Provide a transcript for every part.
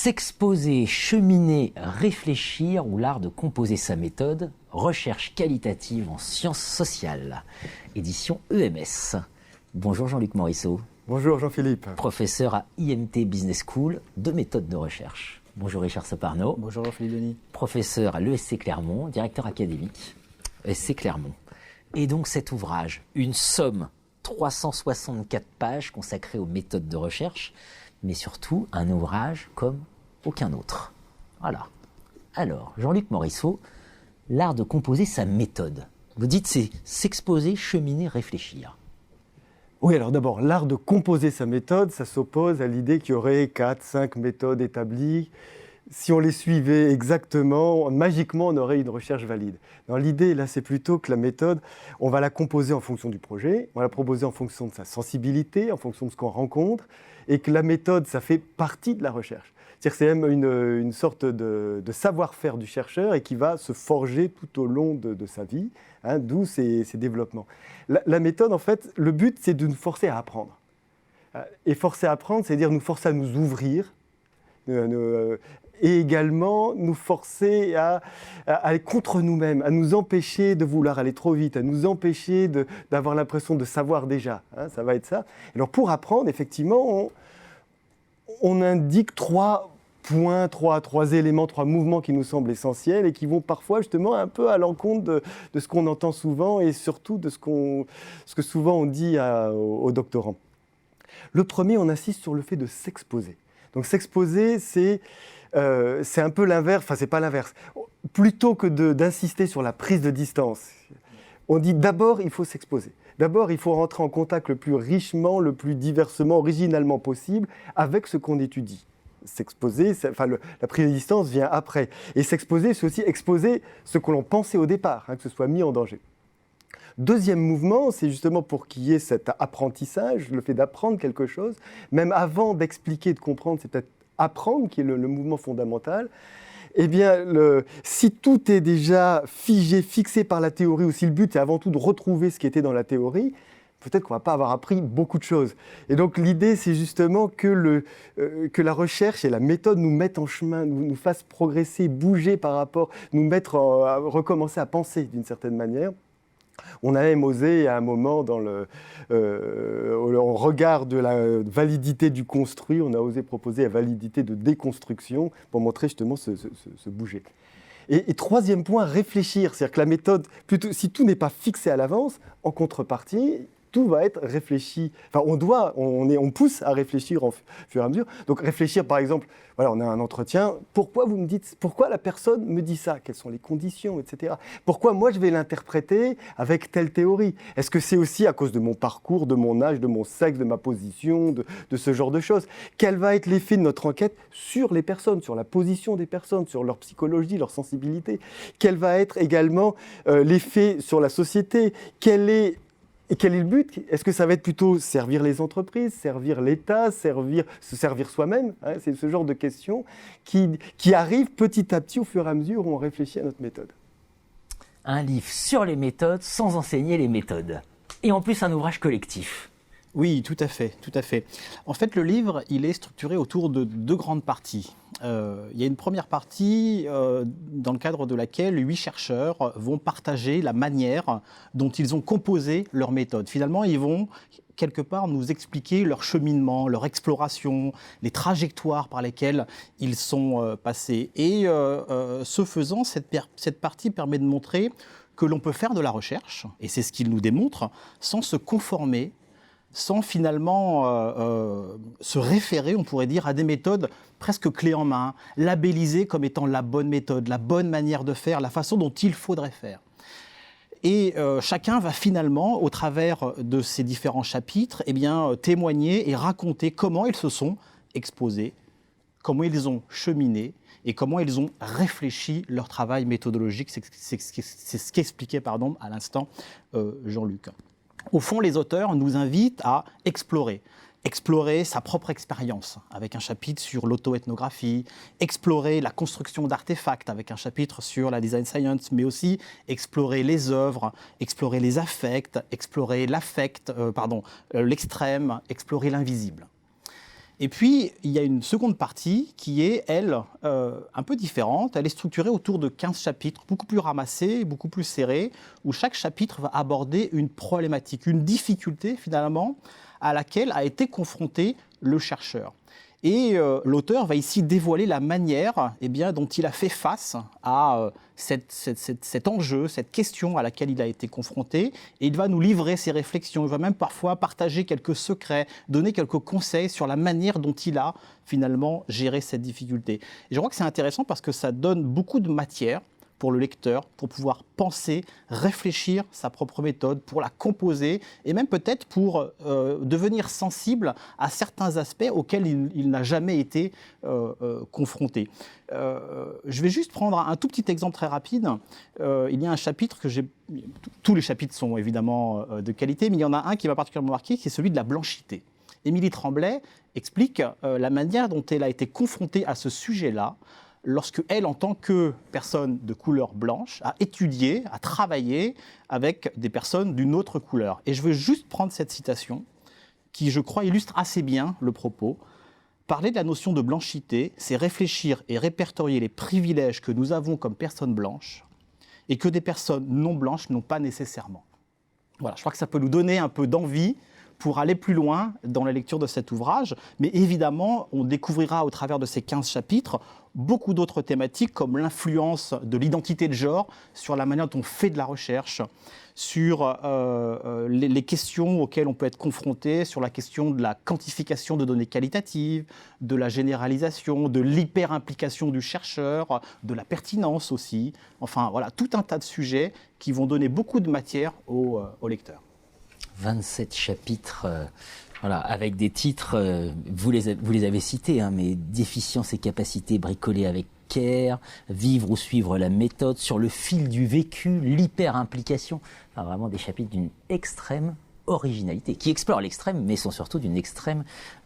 S'exposer, cheminer, réfléchir ou l'art de composer sa méthode, recherche qualitative en sciences sociales, édition EMS. Bonjour Jean-Luc Morisseau. Bonjour Jean-Philippe. Professeur à IMT Business School de méthode de recherche. Bonjour Richard Soparno. Bonjour Jean-Philippe Denis. Professeur à l'ESC Clermont, directeur académique, ESC Clermont. Et donc cet ouvrage, une somme, 364 pages consacrées aux méthodes de recherche, mais surtout un ouvrage comme aucun autre. Voilà. Alors, Jean-Luc Morisseau, l'art de composer sa méthode. Vous dites c'est s'exposer, cheminer, réfléchir. Oui, alors d'abord, l'art de composer sa méthode, ça s'oppose à l'idée qu'il y aurait 4, 5 méthodes établies. Si on les suivait exactement, magiquement, on aurait une recherche valide. Dans l'idée, là, c'est plutôt que la méthode, on va la composer en fonction du projet, on va la proposer en fonction de sa sensibilité, en fonction de ce qu'on rencontre, et que la méthode, ça fait partie de la recherche. C'est-à-dire que c'est même une sorte de savoir-faire du chercheur et qui va se forger tout au long de sa vie, d'où ces développements. La méthode, en fait, le but, c'est de nous forcer à apprendre. Et forcer à apprendre, c'est-à-dire nous forcer à nous ouvrir, et également nous forcer à aller contre nous-mêmes, à nous empêcher de vouloir aller trop vite, à nous empêcher d'avoir l'impression de savoir déjà. Ça va être ça. Alors pour apprendre, effectivement, on indique 3 points, 3 éléments, 3 mouvements qui nous semblent essentiels et qui vont parfois justement un peu à l'encontre de ce qu'on entend souvent et surtout de ce que souvent on dit aux doctorants. Le premier, on insiste sur le fait de s'exposer. Donc s'exposer, c'est un peu l'inverse, enfin c'est pas l'inverse. Plutôt que d'insister sur la prise de distance, on dit d'abord il faut s'exposer. D'abord il faut rentrer en contact le plus richement, le plus diversement, originalement possible avec ce qu'on étudie. S'exposer, la prise de distance vient après. Et s'exposer, c'est aussi exposer ce que l'on pensait au départ, que ce soit mis en danger. Deuxième mouvement, c'est justement pour qu'il y ait cet apprentissage, le fait d'apprendre quelque chose, même avant d'expliquer, de comprendre, c'est peut-être apprendre qui est le mouvement fondamental. Eh bien, si tout est déjà figé, fixé par la théorie, ou si le but est avant tout de retrouver ce qui était dans la théorie, peut-être qu'on ne va pas avoir appris beaucoup de choses. Et donc l'idée, c'est justement que la recherche et la méthode nous mettent en chemin, nous fassent progresser, bouger par rapport, nous mettre à recommencer à penser d'une certaine manière. On a même osé à un moment, au regard de la validité du construit, on a osé proposer la validité de déconstruction pour montrer justement ce bouger. Et troisième point, réfléchir. C'est-à-dire que la méthode, plutôt, si tout n'est pas fixé à l'avance, en contrepartie, tout va être réfléchi. Enfin, on pousse à réfléchir au fur et à mesure. Donc réfléchir, par exemple, voilà, on a un entretien. Pourquoi la personne me dit ça? Quelles sont les conditions, etc. Pourquoi moi je vais l'interpréter avec telle théorie? Est-ce que c'est aussi à cause de mon parcours, de mon âge, de mon sexe, de ma position, de ce genre de choses? Quel va être l'effet de notre enquête sur les personnes, sur la position des personnes, sur leur psychologie, leur sensibilité? Quel va être également l'effet sur la société? Quel est le but? Est-ce que ça va être plutôt servir les entreprises, servir l'État, se servir soi-même? C'est ce genre de questions qui arrivent petit à petit au fur et à mesure où on réfléchit à notre méthode. Un livre sur les méthodes sans enseigner les méthodes. Et en plus un ouvrage collectif. Oui, tout à fait, tout à fait. En fait, le livre, il est structuré autour de 2 grandes parties. Il y a une première partie dans le cadre de laquelle 8 chercheurs vont partager la manière dont ils ont composé leur méthode. Finalement, ils vont quelque part nous expliquer leur cheminement, leur exploration, les trajectoires par lesquelles ils sont passés. Et ce faisant, cette partie permet de montrer que l'on peut faire de la recherche, et c'est ce qu'ils nous démontrent, sans se conformer, sans finalement se référer, on pourrait dire, à des méthodes presque clés en main, labellisées comme étant la bonne méthode, la bonne manière de faire, la façon dont il faudrait faire. Et chacun va finalement, au travers de ces différents chapitres, témoigner et raconter comment ils se sont exposés, comment ils ont cheminé et comment ils ont réfléchi leur travail méthodologique. C'est ce qu'expliquait à l'instant Jean-Luc. Au fond, les auteurs nous invitent à explorer sa propre expérience, avec un chapitre sur l'auto-ethnographie, explorer la construction d'artefacts, avec un chapitre sur la design science, mais aussi explorer les œuvres, explorer les affects, explorer l'extrême, explorer l'invisible. Et puis, il y a une seconde partie qui est, elle, un peu différente. Elle est structurée autour de 15 chapitres, beaucoup plus ramassés, beaucoup plus serrés, où chaque chapitre va aborder une problématique, une difficulté, finalement, à laquelle a été confronté le chercheur. Et l'auteur va ici dévoiler la manière dont il a fait face à cet enjeu, cette question à laquelle il a été confronté. Et il va nous livrer ses réflexions. Il va même parfois partager quelques secrets, donner quelques conseils sur la manière dont il a finalement géré cette difficulté. Et je crois que c'est intéressant parce que ça donne beaucoup de matière pour le lecteur, pour pouvoir penser, réfléchir sa propre méthode, pour la composer, et même peut-être pour devenir sensible à certains aspects auxquels il n'a jamais été confronté. Je vais juste prendre un tout petit exemple très rapide. Il y a un chapitre que j'ai... Tous les chapitres sont évidemment de qualité, mais il y en a un qui m'a particulièrement marqué, qui est celui de la blanchité. Émilie Tremblay explique la manière dont elle a été confrontée à ce sujet-là, lorsque elle, en tant que personne de couleur blanche, a étudié, a travaillé avec des personnes d'une autre couleur. Et je veux juste prendre cette citation, qui, je crois, illustre assez bien le propos. Parler de la notion de blanchité, c'est réfléchir et répertorier les privilèges que nous avons comme personnes blanches et que des personnes non blanches n'ont pas nécessairement. Voilà, je crois que ça peut nous donner un peu d'envie pour aller plus loin dans la lecture de cet ouvrage. Mais évidemment, on découvrira au travers de ces 15 chapitres beaucoup d'autres thématiques comme l'influence de l'identité de genre sur la manière dont on fait de la recherche, sur les questions auxquelles on peut être confronté, sur la question de la quantification de données qualitatives, de la généralisation, de l'hyper-implication du chercheur, de la pertinence aussi. Enfin, voilà, tout un tas de sujets qui vont donner beaucoup de matière au lecteur. 27 chapitres, voilà, avec des titres, vous les avez cités, hein, mais déficience et capacité bricolées avec care, vivre ou suivre la méthode, sur le fil du vécu, l'hyper-implication. Enfin, vraiment des chapitres d'une extrême originalité, qui explorent l'extrême, mais sont surtout d'une extrême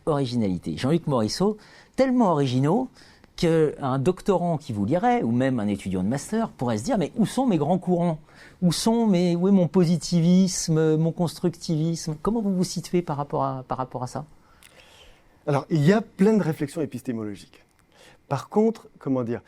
originalité. Jean-Luc Morisseau, tellement originaux qu'un doctorant qui vous lirait, ou même un étudiant de master, pourrait se dire, mais où sont mes grands courants ? Où est mon positivisme, mon constructivisme ? Comment vous vous situez par rapport à ça ? Alors, il y a plein de réflexions épistémologiques. Par contre, comment dire,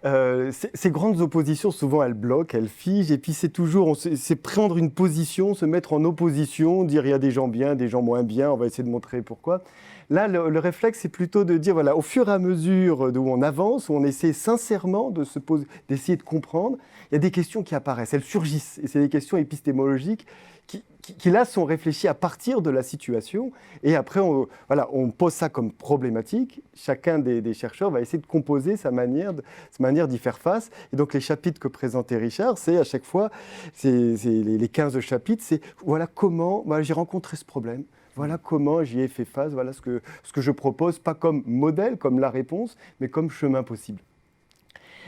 ces grandes oppositions, souvent, elles bloquent, elles figent, et puis c'est prendre une position, se mettre en opposition, dire il y a des gens bien, des gens moins bien, on va essayer de montrer pourquoi. Là, le réflexe, c'est plutôt de dire, voilà, au fur et à mesure où on avance, où on essaie sincèrement d'essayer de comprendre, il y a des questions qui apparaissent, elles surgissent, et c'est des questions épistémologiques qui là, sont réfléchies à partir de la situation, et après, on pose ça comme problématique. Chacun des chercheurs va essayer de composer sa manière d'y faire face. Et donc, les chapitres que présentait Richard, c'est à chaque fois, les 15 chapitres, c'est voilà comment j'ai rencontré ce problème. Voilà comment j'y ai fait face, voilà ce que je propose, pas comme modèle, comme la réponse, mais comme chemin possible.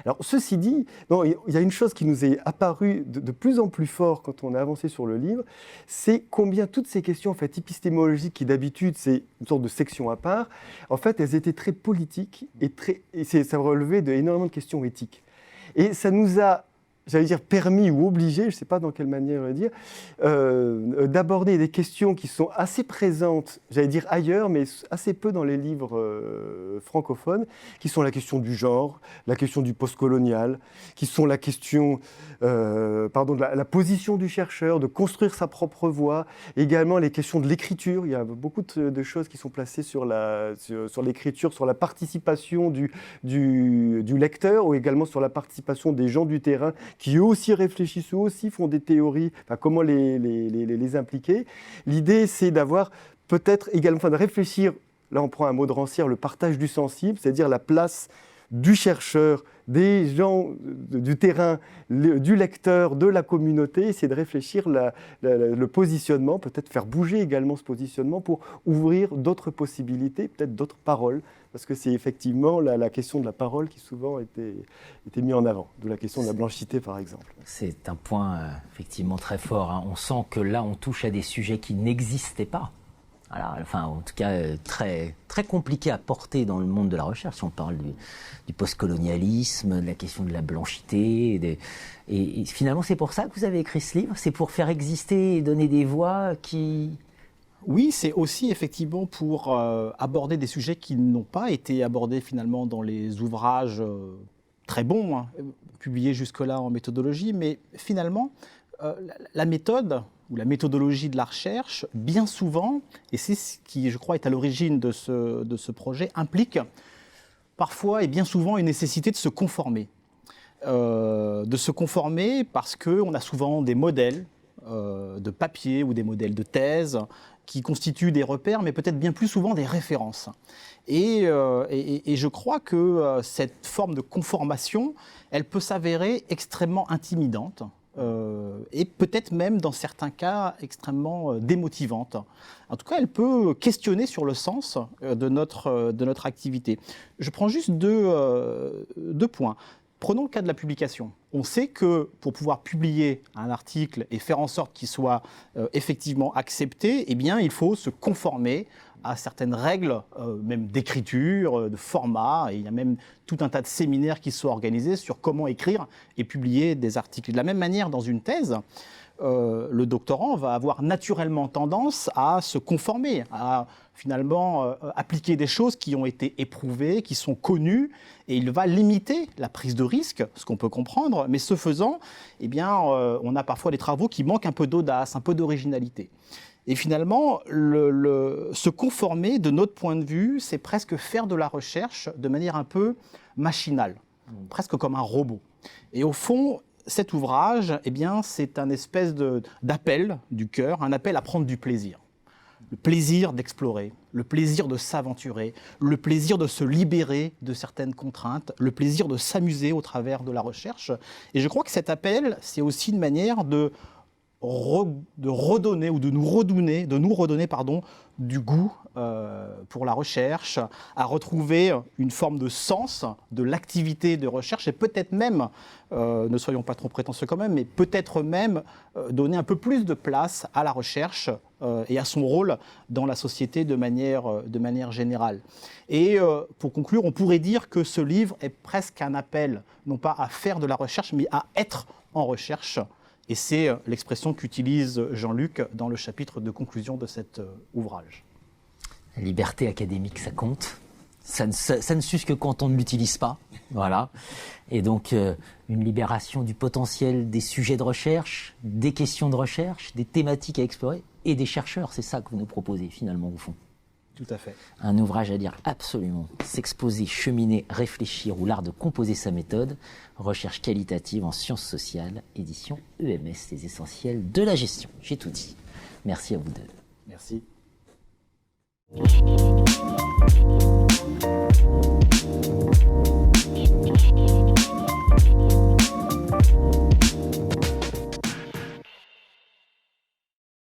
Alors, ceci dit, il y a une chose qui nous est apparue de plus en plus fort quand on a avancé sur le livre, c'est combien toutes ces questions en fait, épistémologiques, qui d'habitude c'est une sorte de section à part, en fait elles étaient très politiques et ça relevait énormément de questions éthiques. Et ça nous a, j'allais dire permis ou obligé, je ne sais pas dans quelle manière le dire, d'aborder des questions qui sont assez présentes, j'allais dire ailleurs, mais assez peu dans les livres francophones, qui sont la question du genre, la question du postcolonial, qui sont la question de la position du chercheur, de construire sa propre voix, également les questions de l'écriture. Il y a beaucoup de choses qui sont placées sur l'écriture, sur la participation du lecteur, ou également sur la participation des gens du terrain, qui eux aussi réfléchissent, eux aussi font des théories, comment les impliquer. L'idée, c'est d'avoir peut-être également, de réfléchir, là on prend un mot de Rancière, le partage du sensible, c'est-à-dire la place du chercheur, des gens du terrain, du lecteur, de la communauté, c'est de réfléchir le positionnement, peut-être faire bouger également ce positionnement pour ouvrir d'autres possibilités, peut-être d'autres paroles, parce que c'est effectivement la question de la parole qui souvent était mise en avant, de la question de la blanchité par exemple. C'est un point effectivement très fort, hein. On sent que là on touche à des sujets qui n'existaient pas. Alors, enfin, en tout cas, très, très compliqué à porter dans le monde de la recherche. Si on parle du postcolonialisme, de la question de la blanchité. Et finalement, c'est pour ça que vous avez écrit ce livre ? C'est pour faire exister et donner des voix qui Oui, c'est aussi effectivement pour aborder des sujets qui n'ont pas été abordés finalement dans les ouvrages très bons, hein, publiés jusque-là en méthodologie, mais finalement, la méthode ou la méthodologie de la recherche, bien souvent, et c'est ce qui, je crois, est à l'origine de ce projet, implique parfois et bien souvent une nécessité de se conformer. Parce qu'on a souvent des modèles de papier ou des modèles de thèse qui constituent des repères, mais peut-être bien plus souvent des références. Et je crois que cette forme de conformation, elle peut s'avérer extrêmement intimidante et peut-être même, dans certains cas, extrêmement démotivante. En tout cas, elle peut questionner sur le sens de notre activité. Je prends juste deux points. Prenons le cas de la publication. On sait que pour pouvoir publier un article et faire en sorte qu'il soit effectivement accepté, eh bien, il faut se conformer à certaines règles, même d'écriture, de format. Et il y a même tout un tas de séminaires qui sont organisés sur comment écrire et publier des articles. Et de la même manière, dans une thèse, le doctorant va avoir naturellement tendance à se conformer, à finalement appliquer des choses qui ont été éprouvées, qui sont connues, et il va limiter la prise de risque, ce qu'on peut comprendre, mais ce faisant, eh bien, on a parfois des travaux qui manquent un peu d'audace, un peu d'originalité. Et finalement, se conformer, de notre point de vue, c'est presque faire de la recherche de manière un peu machinale, presque comme un robot. Et au fond, cet ouvrage, eh bien, c'est un espèce d'appel du cœur, un appel à prendre du plaisir. Le plaisir d'explorer, le plaisir de s'aventurer, le plaisir de se libérer de certaines contraintes, le plaisir de s'amuser au travers de la recherche. Et je crois que cet appel, c'est aussi une manière de redonner ou de nous redonner du goût pour la recherche, à retrouver une forme de sens de l'activité de recherche et peut-être même, ne soyons pas trop prétentieux quand même, mais peut-être même donner un peu plus de place à la recherche et à son rôle dans la société de manière générale. Et pour conclure, on pourrait dire que ce livre est presque un appel, non pas à faire de la recherche, mais à être en recherche. Et c'est l'expression qu'utilise Jean-Luc dans le chapitre de conclusion de cet ouvrage. La liberté académique, ça compte. Ça ne s'use que quand on ne l'utilise pas. Voilà. Et donc, une libération du potentiel des sujets de recherche, des questions de recherche, des thématiques à explorer et des chercheurs. C'est ça que vous nous proposez, finalement, au fond. Tout à fait. Un ouvrage à lire absolument. S'exposer, cheminer, réfléchir ou l'art de composer sa méthode. Recherche qualitative en sciences sociales, édition EMS, les essentiels de la gestion. J'ai tout dit. Merci à vous deux. Merci.